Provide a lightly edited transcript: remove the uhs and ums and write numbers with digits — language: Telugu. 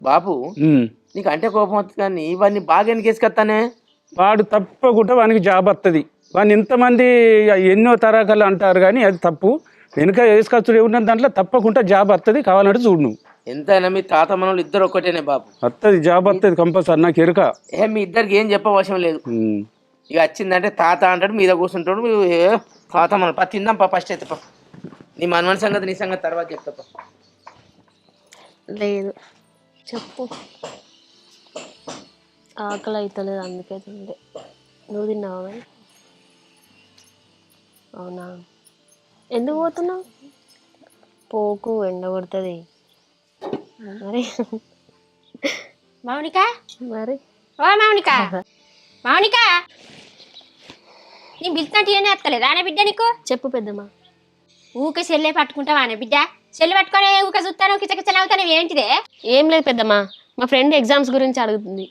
బాబు నీకు అంటే కోపం వస్తుంది కానీ ఇవన్నీ బాగా ఎన్నికేసుకొస్తానే. వాడు తప్పకుండా వానికి జాబ్ వస్తుంది. వాడిని ఇంతమంది ఎన్నో తరగతులు అంటారు కానీ అది తప్పు. వెనుక వేసుకొచ్చుడు ఏమున్న దాంట్లో తప్పకుండా జాబ్ వస్తుంది. కావాలంటే చూడు నువ్వు. ఎంతైనా మీ తాత మనోళ్ళు ఇద్దరు ఒక్కటేనే బాబు. వస్తుంది, జాబ్ వస్తుంది కంపల్సరీ, నాకు ఎరుక. మీ ఇద్దరికి ఏం చెప్పవసరం లేదు. ఇక వచ్చిందంటే తాత అంటాడు, మీద కూర్చుంటాడు. తాత మన తిందాం ఫస్ట్ అయితే నీ మన సంగతి నీ సంగతి తర్వాత చెప్తా. లేదు చెప్పు. ఆకలి అవుతలేదు అందుకే తిండే. నువ్వు తిన్నావా మరి? అవునా, ఎందుకు పోతున్నావు? పోకు, ఎండ కొడుతుంది మరి. మౌనిక, మరి ఓ మౌనిక, మౌనిక నీ బిల్తంటే ఏనే వస్తలేదు ఆనే బిడ్డ నీకు? చెప్పు పెద్దమ్మా. ఊకే సెల్లే పట్టుకుంటావా ఆనే బిడ్డ? సెల్లు పట్టుకొని ఊకే చూస్తాను కిచకిచలు అవుతాను ఏంటిదే? ఏం లేదు పెద్దమ్మా, మా ఫ్రెండ్ ఎగ్జామ్స్ గురించి అడుగుతుంది.